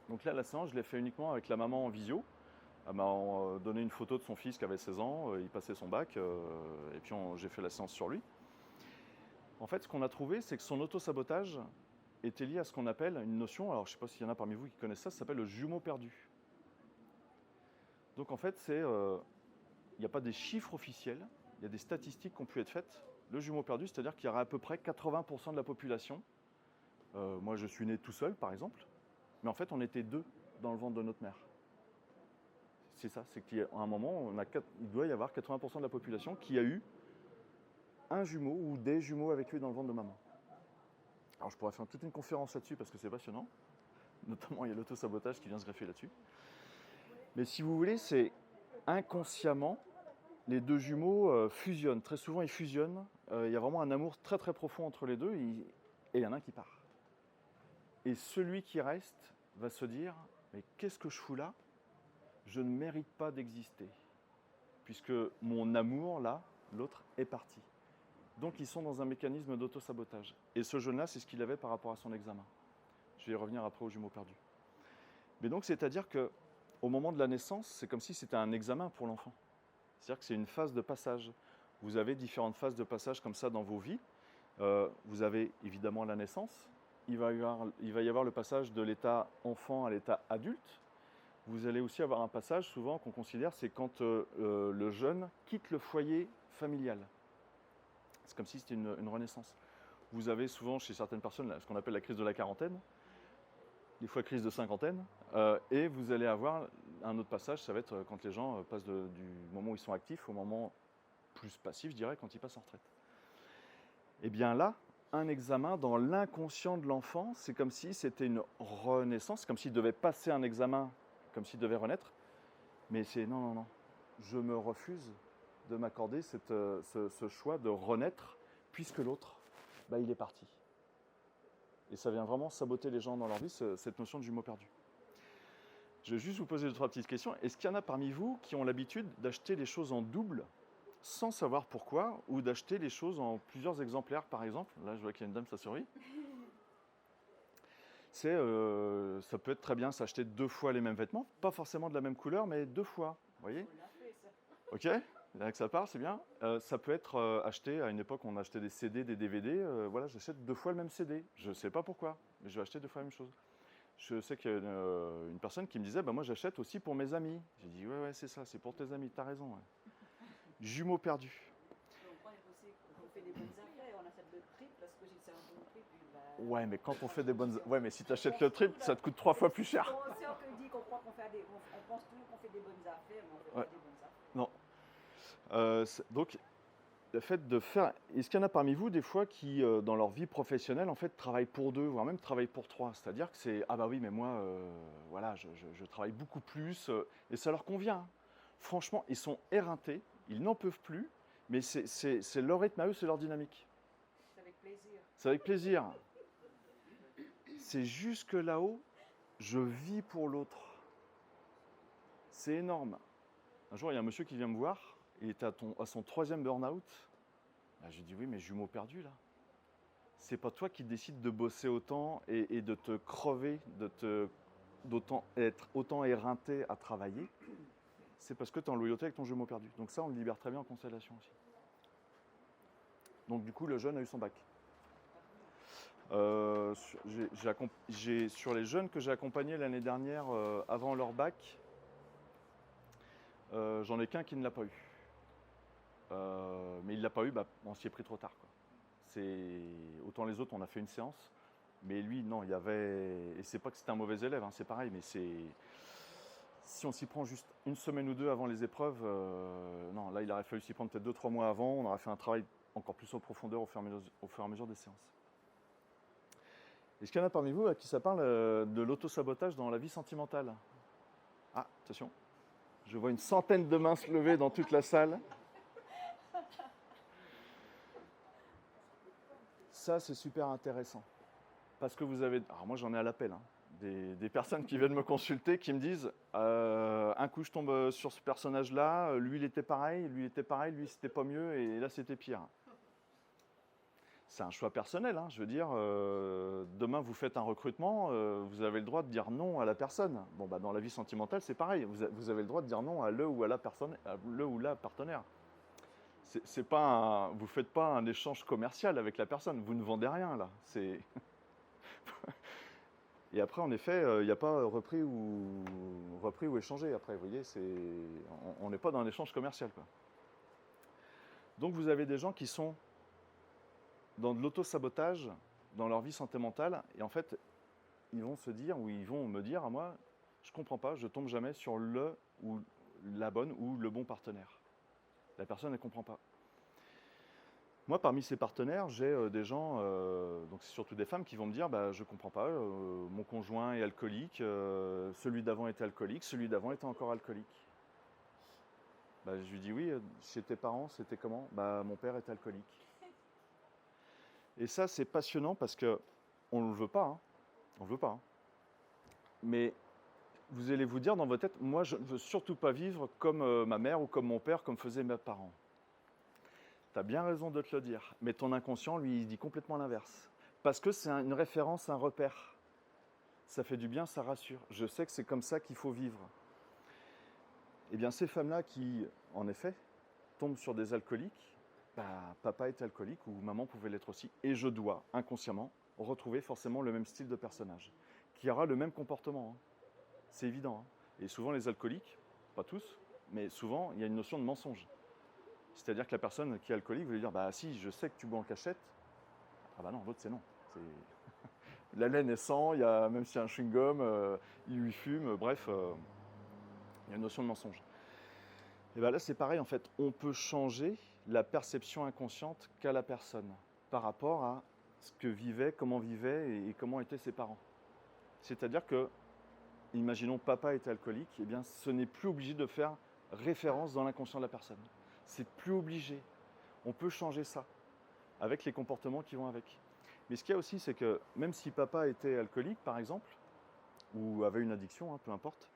Donc là, la séance, je l'ai fait uniquement avec la maman en visio. Elle m'a donné une photo de son fils qui avait 16 ans, il passait son bac, et puis j'ai fait la séance sur lui. En fait, ce qu'on a trouvé, c'est que son auto-sabotage était lié à ce qu'on appelle une notion, alors je ne sais pas s'il y en a parmi vous qui connaissent ça s'appelle le jumeau perdu. Donc en fait, il n'y a pas des chiffres officiels, il y a des statistiques qui ont pu être faites. Le jumeau perdu, c'est-à-dire qu'il y aura à peu près 80% de la population. Moi, je suis né tout seul, par exemple, mais en fait, on était deux dans le ventre de notre mère. C'est ça, c'est qu'à un moment, il doit y avoir 80% de la population qui a eu un jumeau ou des jumeaux avec lui dans le ventre de maman. Alors je pourrais faire toute une conférence là-dessus parce que c'est passionnant. Notamment, il y a l'auto-sabotage qui vient se greffer là-dessus. Mais si vous voulez, c'est inconsciemment, les deux jumeaux fusionnent. Très souvent, ils fusionnent. Il y a vraiment un amour très très profond entre les deux. et il y en a un qui part. Et celui qui reste va se dire « mais qu'est-ce que je fous là ? Je ne mérite pas d'exister, puisque mon amour, là, l'autre, est parti. » Donc ils sont dans un mécanisme d'auto-sabotage. Et ce jeune-là, c'est ce qu'il avait par rapport à son examen. Je vais y revenir après aux jumeaux perdus. Mais donc, c'est-à-dire qu'au moment de la naissance, c'est comme si c'était un examen pour l'enfant. C'est-à-dire que c'est une phase de passage. Vous avez différentes phases de passage comme ça dans vos vies. Vous avez évidemment la naissance. Il va y avoir le passage de l'état enfant à l'état adulte. Vous allez aussi avoir un passage souvent qu'on considère, c'est quand le jeune quitte le foyer familial. C'est comme si c'était une renaissance. Vous avez souvent chez certaines personnes ce qu'on appelle la crise de la quarantaine, des fois crise de cinquantaine, et vous allez avoir un autre passage, ça va être quand les gens passent du moment où ils sont actifs au moment plus passif, je dirais, quand ils passent en retraite. Et bien là, un examen dans l'inconscient de l'enfant, c'est comme si c'était une renaissance, c'est comme s'il devait passer un examen, comme s'il devait renaître, mais c'est non, je me refuse de m'accorder ce choix de renaître, puisque l'autre, il est parti. Et ça vient vraiment saboter les gens dans leur vie, cette notion de jumeaux perdus. Je vais juste vous poser 2-3 petites questions. Est-ce qu'il y en a parmi vous qui ont l'habitude d'acheter les choses en double, sans savoir pourquoi, ou d'acheter les choses en plusieurs exemplaires, par exemple? Là, je vois qu'il y a une dame, ça sourit. Ça peut être très bien s'acheter 2 fois les mêmes vêtements, pas forcément de la même couleur, mais 2 fois. Vous voyez? Ok, là que ça part, c'est bien. Ça peut être acheté, à une époque, on achetait des CD, des DVD. Voilà, j'achète 2 fois le même CD. Je ne sais pas pourquoi, mais je vais acheter 2 fois la même chose. Je sais qu'il y a une personne qui me disait, moi j'achète aussi pour mes amis. J'ai dit, ouais, c'est ça, c'est pour tes amis, t'as raison. Ouais. Jumeaux perdus. On fait des bonnes affaires, on achète le triple parce que j'ai un bon prix. Ouais, mais quand on fait des bonnes... Ouais, mais si tu achètes le triple, ça te coûte 3 fois plus cher. On dit qu'on croit qu'on fait on pense toujours qu'on fait des bonnes affaires, mais on fait pas des bonnes affaires. Non. Donc, le fait de faire... Est-ce qu'il y en a parmi vous, des fois, qui, dans leur vie professionnelle, en fait, travaillent pour 2, voire même travaillent pour 3? C'est-à-dire que c'est, ah bah oui, mais moi, voilà, je travaille beaucoup plus, et ça leur convient. Franchement, ils sont éreintés, ils n'en peuvent plus, mais c'est leur rythme à eux, c'est leur dynamique. C'est avec plaisir. C'est avec plaisir. C'est juste que là-haut, je vis pour l'autre. C'est énorme. Un jour, il y a un monsieur qui vient me voir, il était à son 3e burn-out. Je lui dis, oui, mais jumeau perdu, là. C'est pas toi qui décides de bosser autant et de te crever, être autant éreinté à travailler. C'est parce que tu es en loyauté avec ton jumeau perdu. Donc ça, on le libère très bien en constellation aussi. Donc du coup, le jeune a eu son bac. Sur les jeunes que j'ai accompagnés l'année dernière avant leur bac, j'en ai qu'un qui ne l'a pas eu. Mais il ne l'a pas eu, on s'y est pris trop tard, quoi. Autant les autres, on a fait une séance, mais lui, non, il y avait... Et c'est pas que c'était un mauvais élève, c'est pareil, mais si on s'y prend juste une semaine ou 2 avant les épreuves, non, là, il aurait fallu s'y prendre peut-être 2-3 mois avant, on aurait fait un travail encore plus en profondeur au fur et à mesure des séances. Est-ce qu'il y en a parmi vous à qui ça parle de l'auto-sabotage dans la vie sentimentale? Ah, attention, je vois une centaine de mains se lever dans toute la salle. Ça, c'est super intéressant. Parce que vous avez... Alors moi, j'en ai à l'appel, des personnes qui viennent me consulter, qui me disent un coup, je tombe sur ce personnage-là, lui, il était pareil, lui, c'était pas mieux, et là, c'était pire. C'est un choix personnel, je veux dire, demain vous faites un recrutement, vous avez le droit de dire non à la personne. Bon, dans la vie sentimentale, c'est pareil, vous avez le droit de dire non à le ou la partenaire. Vous ne faites pas un échange commercial avec la personne, vous ne vendez rien là. Et après, en effet, il n'y a pas repris ou échangé après, vous voyez, on n'est pas dans un échange commercial, quoi. Donc vous avez des gens qui sont dans de l'auto-sabotage dans leur vie sentimentale, et en fait, ils vont se dire, ou ils vont me dire à moi, je ne comprends pas, je ne tombe jamais sur le ou la bonne ou le bon partenaire. La personne ne comprend pas. Moi, parmi ces partenaires, j'ai des gens, donc c'est surtout des femmes qui vont me dire, je ne comprends pas, mon conjoint est alcoolique, celui d'avant était alcoolique, celui d'avant était encore alcoolique. Je lui dis, oui, chez tes parents, c'était comment? Mon père était alcoolique. Et ça, c'est passionnant parce qu'on ne le veut pas. Hein. On ne le veut pas. Hein. Mais vous allez vous dire dans votre tête, moi, je ne veux surtout pas vivre comme ma mère ou comme mon père, comme faisaient mes parents. Tu as bien raison de te le dire. Mais ton inconscient, lui, il dit complètement l'inverse. Parce que c'est une référence, un repère. Ça fait du bien, ça rassure. Je sais que c'est comme ça qu'il faut vivre. Eh bien, ces femmes-là qui, en effet, tombent sur des alcooliques, papa est alcoolique ou maman pouvait l'être aussi. Et je dois, inconsciemment, retrouver forcément le même style de personnage, qui aura le même comportement. Hein. C'est évident. Hein. Et souvent, les alcooliques, pas tous, mais souvent, il y a une notion de mensonge. C'est-à-dire que la personne qui est alcoolique veut dire « si, je sais que tu bois en cachette ». Ah non, l'autre, c'est non. La laine est sans, même s'il y a un chewing-gum, il lui fume, bref, il y a une notion de mensonge. Et là, c'est pareil, en fait. On peut changer la perception inconsciente qu'a la personne par rapport à ce que vivait, comment vivaient et comment étaient ses parents. C'est-à-dire que, imaginons papa était alcoolique, eh bien, ce n'est plus obligé de faire référence dans l'inconscient de la personne. C'est plus obligé. On peut changer ça avec les comportements qui vont avec. Mais ce qu'il y a aussi, c'est que même si papa était alcoolique, par exemple, ou avait une addiction, hein, peu importe,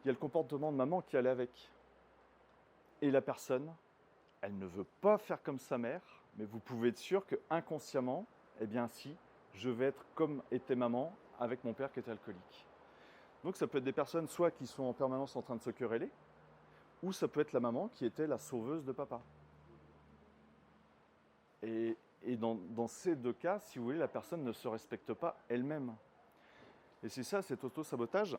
il y a le comportement de maman qui allait avec. Et la personne, elle ne veut pas faire comme sa mère, mais vous pouvez être sûr qu'inconsciemment, eh bien si, je vais être comme était maman avec mon père qui était alcoolique. Donc ça peut être des personnes soit qui sont en permanence en train de se quereller, ou ça peut être la maman qui était la sauveuse de papa. Et dans ces deux cas, si vous voulez, la personne ne se respecte pas elle-même. Et c'est ça, cet auto-sabotage,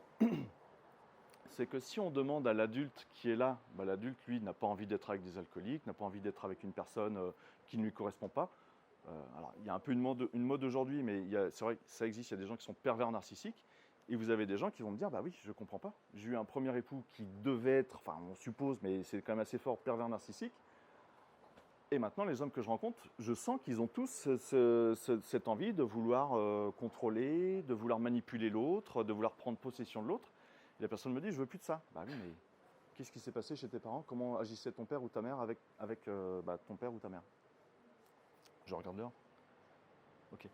c'est que si on demande à l'adulte qui est là, l'adulte, lui, n'a pas envie d'être avec des alcooliques, n'a pas envie d'être avec une personne qui ne lui correspond pas. Alors, il y a un peu une mode aujourd'hui, mais c'est vrai que ça existe, il y a des gens qui sont pervers narcissiques, et vous avez des gens qui vont me dire, oui, je ne comprends pas. J'ai eu un premier époux qui devait être, enfin on suppose, mais c'est quand même assez fort, pervers narcissique. Et maintenant, les hommes que je rencontre, je sens qu'ils ont tous cette envie de vouloir contrôler, de vouloir manipuler l'autre, de vouloir prendre possession de l'autre. Et la personne me dit, je veux plus de ça. Oui, mais qu'est-ce qui s'est passé chez tes parents? Comment agissait ton père ou ta mère avec ton père ou ta mère? Je regarde dehors. Ok.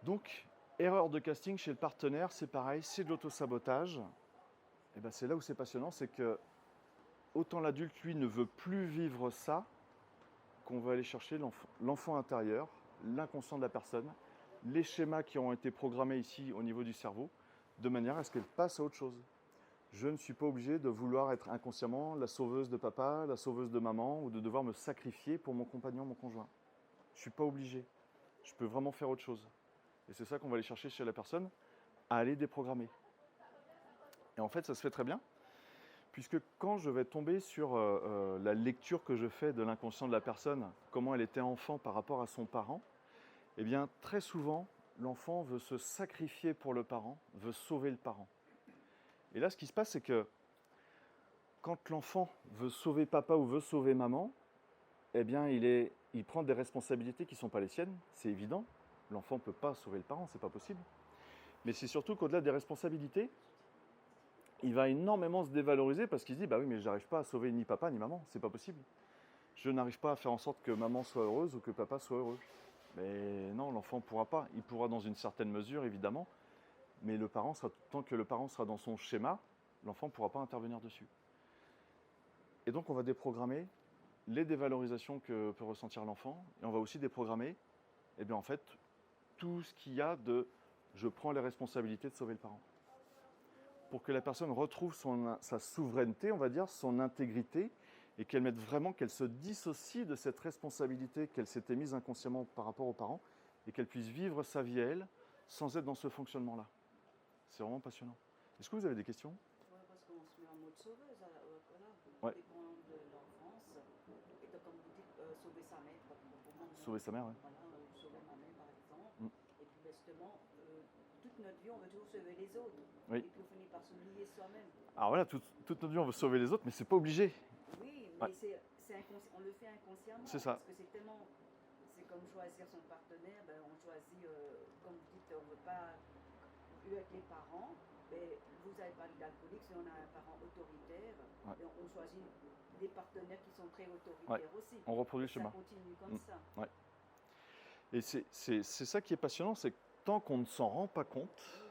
Donc, erreur de casting chez le partenaire, c'est pareil, c'est de l'autosabotage. Et c'est là où c'est passionnant, c'est que autant l'adulte, lui, ne veut plus vivre ça, qu'on va aller chercher l'enfant intérieur, l'inconscient de la personne, les schémas qui ont été programmés ici au niveau du cerveau, de manière à ce qu'elle passe à autre chose. Je ne suis pas obligé de vouloir être inconsciemment la sauveuse de papa, la sauveuse de maman, ou de devoir me sacrifier pour mon compagnon, mon conjoint. Je ne suis pas obligé. Je peux vraiment faire autre chose. Et c'est ça qu'on va aller chercher chez la personne, à aller déprogrammer. Et en fait, ça se fait très bien, puisque quand je vais tomber sur la lecture que je fais de l'inconscient de la personne, comment elle était enfant par rapport à son parent, eh bien, très souvent, l'enfant veut se sacrifier pour le parent, veut sauver le parent. Et là, ce qui se passe, c'est que quand l'enfant veut sauver papa ou veut sauver maman, eh bien, il prend des responsabilités qui ne sont pas les siennes, c'est évident. L'enfant ne peut pas sauver le parent, c'est pas possible. Mais c'est surtout qu'au-delà des responsabilités, il va énormément se dévaloriser parce qu'il se dit « oui, mais je n'arrive pas à sauver ni papa ni maman, c'est pas possible. Je n'arrive pas à faire en sorte que maman soit heureuse ou que papa soit heureux. » Mais non, l'enfant ne pourra pas. Il pourra dans une certaine mesure, évidemment, mais tant que le parent sera dans son schéma, l'enfant ne pourra pas intervenir dessus. Et donc, on va déprogrammer les dévalorisations que peut ressentir l'enfant, et on va aussi déprogrammer, en fait, tout ce qu'il y a de « je prends les responsabilités de sauver le parent ». Pour que la personne retrouve sa souveraineté, on va dire, son intégrité, et qu'elle se dissocie de cette responsabilité qu'elle s'était mise inconsciemment par rapport aux parents, et qu'elle puisse vivre sa vie à elle, sans être dans ce fonctionnement-là. C'est vraiment passionnant. Est-ce que vous avez des questions? Oui, parce qu'on se met en mode sauveuse, voilà, ouais. dépend de l'enfance, et de, comme vous dites, sauver sa mère. Sauver sa mère, oui. Voilà, sauver ma mère, par exemple. Et puis, justement, toute notre vie, on veut toujours sauver les autres. Oui. Et puis, on finit par s'oublier soi-même. Alors voilà, toute notre vie, on veut sauver les autres, mais c'est pas obligé. Oui, mais on le fait inconsciemment. C'est ça. Parce que c'est comme choisir son partenaire, on choisit, comme vous dites, on ne veut pas avec les parents, Mais vous avez parlé d'alcoolique, si on a un parent autoritaire, Ouais. et on choisit des partenaires qui sont très autoritaires Ouais. aussi. On reproduit le Ça schéma. continue comme ça. Ouais. Et c'est ça qui est passionnant, c'est que tant qu'on ne s'en rend pas compte,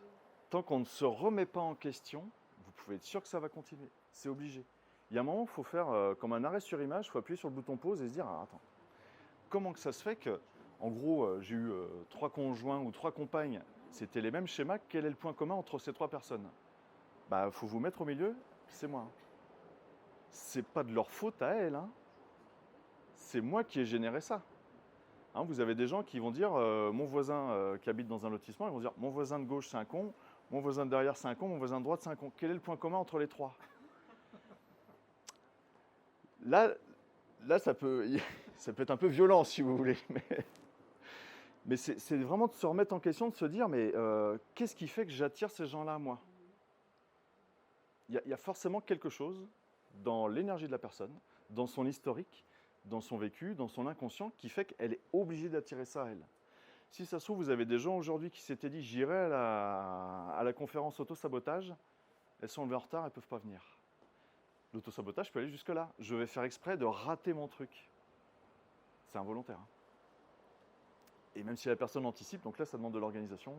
tant qu'on ne se remet pas en question, vous pouvez être sûr que ça va continuer. C'est obligé. Il y a un moment, il faut faire comme un arrêt sur image, il faut appuyer sur le bouton pause et se dire, ah, attends, comment que ça se fait que, en gros, j'ai eu 3 conjoints ou 3 compagnes, c'était les mêmes schémas, quel est le point commun entre ces 3 personnes? Bah, faut vous mettre au milieu, c'est moi. C'est pas de leur faute à elles, hein. C'est moi qui ai généré ça. Hein, vous avez des gens qui vont dire, mon voisin qui habite dans un lotissement, ils vont dire, mon voisin de gauche c'est un con, mon voisin de derrière c'est un con, mon voisin de droite c'est un con. Quel est le point commun entre les 3? Là, ça peut être un peu violent si vous voulez, mais c'est vraiment de se remettre en question, de se dire, mais qu'est-ce qui fait que j'attire ces gens-là à moi? Il y a forcément quelque chose dans l'énergie de la personne, dans son historique, dans son vécu, dans son inconscient, qui fait qu'elle est obligée d'attirer ça à elle. Si ça se trouve, vous avez des gens aujourd'hui qui s'étaient dit, j'irai à la conférence auto-sabotage, elles sont levées en retard, elles ne peuvent pas venir. L'auto-sabotage peut aller jusque-là. Je vais faire exprès de rater mon truc. C'est involontaire. Hein. Et même si la personne anticipe, donc là, ça demande de l'organisation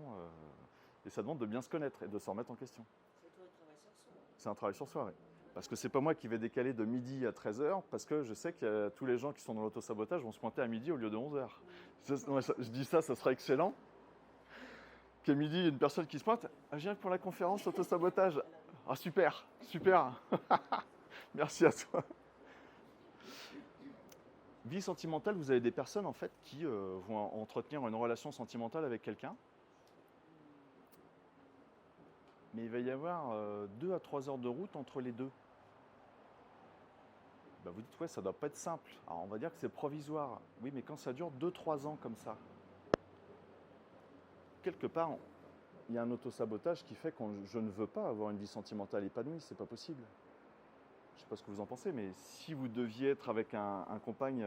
et ça demande de bien se connaître et de s'en remettre en question. C'est tout un travail sur soi. C'est un travail sur soi, oui. Parce que c'est pas moi qui vais décaler de midi à 13h, parce que je sais que tous les gens qui sont dans l'auto-sabotage vont se pointer à midi au lieu de 11h. Je dis ça serait excellent. Qu'à midi, il y a une personne qui se pointe. Ah, je viens pour la conférence auto-sabotage. Ah, super, super. Merci à toi. Vie sentimentale, vous avez des personnes en fait qui vont entretenir une relation sentimentale avec quelqu'un. Mais il va y avoir 2 à 3 heures de route entre les deux. Ben vous dites, ouais, ça ne doit pas être simple. Alors on va dire que c'est provisoire. Oui, mais quand ça dure 2-3 ans comme ça, quelque part, il y a un autosabotage qui fait que je ne veux pas avoir une vie sentimentale épanouie, c'est pas possible. Je ne sais pas ce que vous en pensez, mais si vous deviez être avec une compagne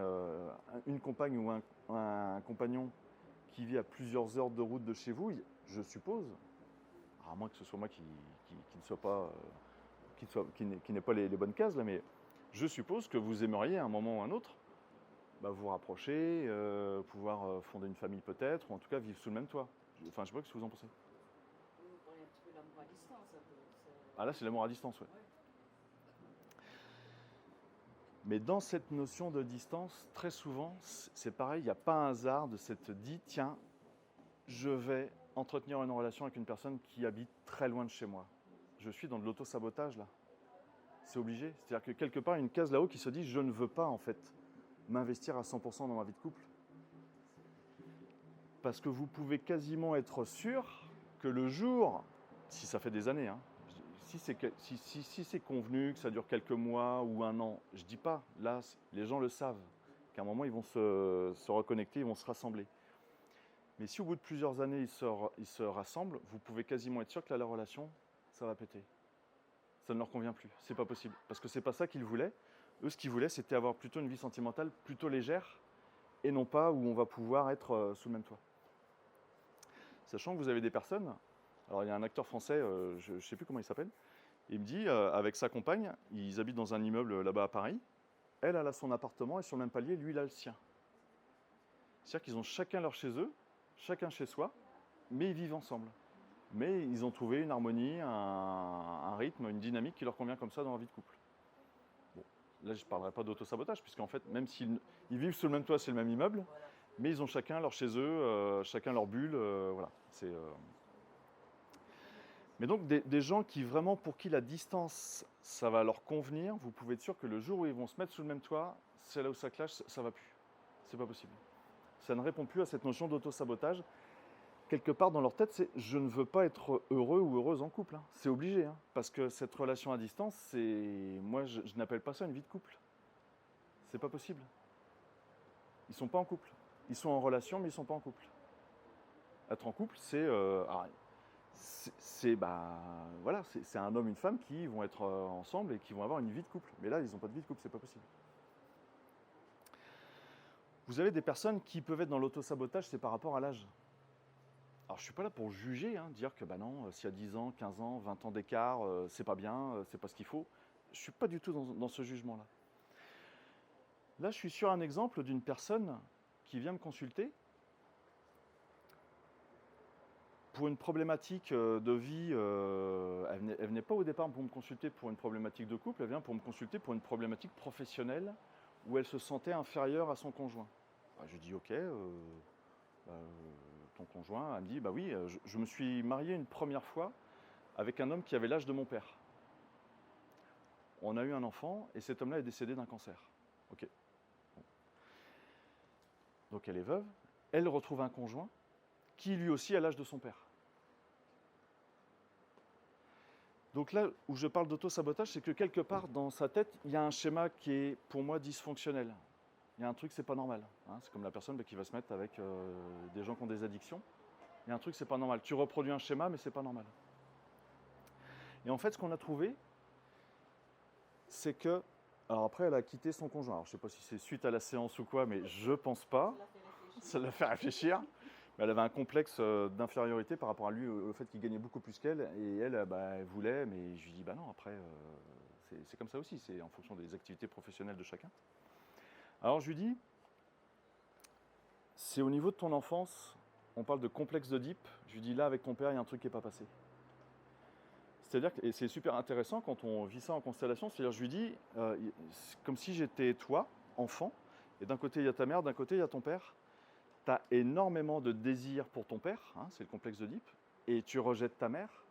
ou un compagnon qui vit à plusieurs heures de route de chez vous, je suppose, à moins que ce soit moi qui ne soit pas, qui n'ait pas les bonnes cases là, mais je suppose que vous aimeriez à un moment ou à un autre vous rapprocher, pouvoir fonder une famille peut-être, ou en tout cas vivre sous le même toit. Enfin, je sais pas ce que vous en pensez. Vous parlez un petit peu de l'amour à distance. Ah là, c'est l'amour à distance, ouais. Mais dans cette notion de distance, très souvent, c'est pareil, il n'y a pas un hasard de s'être dit, tiens, je vais entretenir une relation avec une personne qui habite très loin de chez moi. Je suis dans de l'auto-sabotage là. C'est obligé. C'est-à-dire que quelque part, il y a une case là-haut qui se dit, je ne veux pas en fait m'investir à 100% dans ma vie de couple. Parce que vous pouvez quasiment être sûr que le jour, si ça fait des années, hein, si c'est convenu, que ça dure quelques mois ou un an, je ne dis pas, là, les gens le savent, qu'à un moment, ils vont se reconnecter, ils vont se rassembler. Mais si au bout de plusieurs années, ils se rassemblent, vous pouvez quasiment être sûr que là, la relation, ça va péter. Ça ne leur convient plus, c'est pas possible. Parce que c'est pas ça qu'ils voulaient. Eux, ce qu'ils voulaient, c'était avoir plutôt une vie sentimentale plutôt légère, et non pas où on va pouvoir être sous le même toit. Sachant que vous avez des personnes, alors il y a un acteur français, je ne sais plus comment il s'appelle, il me dit, avec sa compagne, ils habitent dans un immeuble là-bas à Paris, elle a son appartement et sur le même palier, lui il a le sien. C'est-à-dire qu'ils ont chacun leur chez eux, chacun chez soi, mais ils vivent ensemble. Mais ils ont trouvé une harmonie, un rythme, une dynamique qui leur convient comme ça dans leur vie de couple. Bon, là je ne parlerai pas d'auto-sabotage, puisqu'en fait, même s'ils vivent sous le même toit, c'est le même immeuble, mais ils ont chacun leur chez eux, chacun leur bulle, voilà. Mais donc des gens qui vraiment, pour qui la distance, ça va leur convenir, vous pouvez être sûr que le jour où ils vont se mettre sous le même toit, c'est là où ça clash, ça ne va plus. C'est pas possible. Ça ne répond plus à cette notion d'auto-sabotage. Quelque part dans leur tête, c'est je ne veux pas être heureux ou heureuse en couple. Hein. C'est obligé, hein, parce que cette relation à distance, moi je n'appelle pas ça une vie de couple. C'est pas possible. Ils ne sont pas en couple. Ils sont en relation, mais ils ne sont pas en couple. Être en couple, c'est un homme, une femme qui vont être ensemble et qui vont avoir une vie de couple. Mais là, ils n'ont pas de vie de couple, c'est pas possible. Vous avez des personnes qui peuvent être dans l'auto-sabotage, c'est par rapport à l'âge. Alors je ne suis pas là pour juger, dire que non, s'il y a 10 ans, 15 ans, 20 ans d'écart, c'est pas bien, c'est pas ce qu'il faut. Je ne suis pas du tout dans ce jugement-là. Là, je suis sur un exemple d'une personne qui vient me consulter pour une problématique de vie. Elle venait pas au départ pour me consulter pour une problématique de couple, elle vient pour me consulter pour une problématique professionnelle où elle se sentait inférieure à son conjoint. Je lui dis ok, ton conjoint, elle me dit bah oui, je me suis marié une première fois avec un homme qui avait l'âge de mon père. On a eu un enfant et cet homme-là est décédé d'un cancer. Ok. Bon. Donc elle est veuve, elle retrouve un conjoint qui lui aussi a l'âge de son père. Donc là où je parle d'auto-sabotage, c'est que quelque part dans sa tête, il y a un schéma qui est pour moi dysfonctionnel. Il y a un truc, c'est pas normal. C'est comme la personne qui va se mettre avec des gens qui ont des addictions. Il y a un truc, c'est pas normal. Tu reproduis un schéma, mais c'est pas normal. Et en fait, ce qu'on a trouvé, c'est que... Alors après, elle a quitté son conjoint. Alors, je ne sais pas si c'est suite à la séance ou quoi, mais je pense pas. Ça l'a fait réfléchir. Mais elle avait un complexe d'infériorité par rapport à lui, au fait qu'il gagnait beaucoup plus qu'elle. Et elle, elle voulait, mais je lui dis, non, après, c'est comme ça aussi. C'est en fonction des activités professionnelles de chacun. Alors, je lui dis, c'est au niveau de ton enfance, on parle de complexe d'Oedipe. Je lui dis, là, avec ton père, il y a un truc qui n'est pas passé. C'est-à-dire que, et c'est super intéressant quand on vit ça en constellation, c'est-à-dire je lui dis, comme si j'étais toi, enfant, et d'un côté il y a ta mère, d'un côté il y a ton père, tu as énormément de désir pour ton père, c'est le complexe d'Oedipe, et tu rejettes ta mère.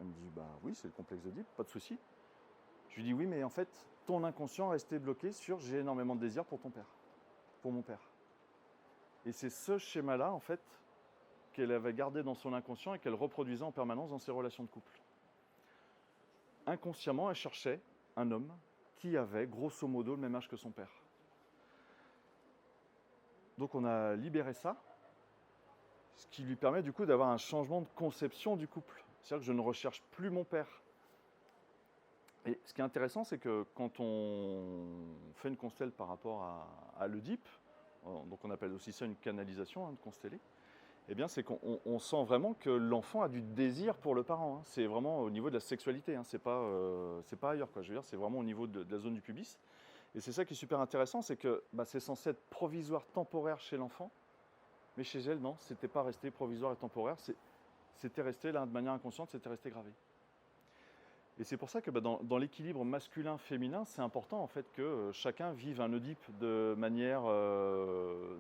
Elle me dit, bah oui, c'est le complexe d'Oedipe, pas de souci. Je lui dis, oui, mais en fait, ton inconscient est resté bloqué sur j'ai énormément de désir pour ton père, pour mon père. Et c'est ce schéma-là, en fait, qu'elle avait gardé dans son inconscient et qu'elle reproduisait en permanence dans ses relations de couple. Inconsciemment, elle cherchait un homme qui avait grosso modo le même âge que son père. Donc on a libéré ça, ce qui lui permet du coup d'avoir un changement de conception du couple. C'est-à-dire que je ne recherche plus mon père. Et ce qui est intéressant, c'est que quand on fait une constelle par rapport à l'Oedipe, donc on appelle aussi ça une canalisation, de consteller, eh bien, c'est qu'on sent vraiment que l'enfant a du désir pour le parent. C'est vraiment au niveau de la sexualité, c'est pas ailleurs, quoi. Je veux dire, c'est vraiment au niveau de la zone du pubis. Et c'est ça qui est super intéressant, c'est que c'est censé être provisoire, temporaire chez l'enfant, mais chez elle, non, c'était pas resté provisoire et temporaire, c'était resté là de manière inconsciente, c'était resté gravé. Et c'est pour ça que dans l'équilibre masculin-féminin, c'est important en fait que chacun vive un Oedipe de manière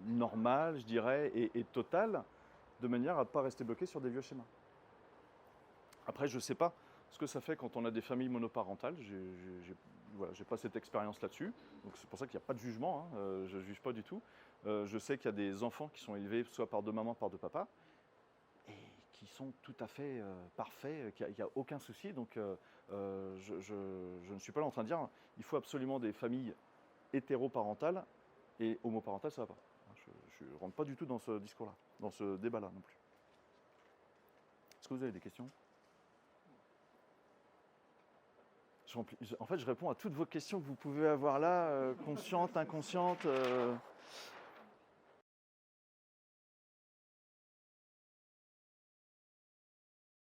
normale, je dirais, et totale, de manière à ne pas rester bloqué sur des vieux schémas. Après, je ne sais pas ce que ça fait quand on a des familles monoparentales. J'ai pas cette expérience là-dessus. Donc c'est pour ça qu'il n'y a pas de jugement. Je ne juge pas du tout. Je sais qu'il y a des enfants qui sont élevés soit par deux mamans, par deux papas, et qui sont tout à fait parfaits, qu'il n'y a aucun souci. Donc je ne suis pas là en train de dire qu'il faut absolument des familles hétéroparentales et homoparentales, ça ne va pas. Je ne rentre pas du tout dans ce discours-là, dans ce débat-là non plus. Est-ce que vous avez des questions ? En fait, je réponds à toutes vos questions que vous pouvez avoir là, conscientes, inconscientes.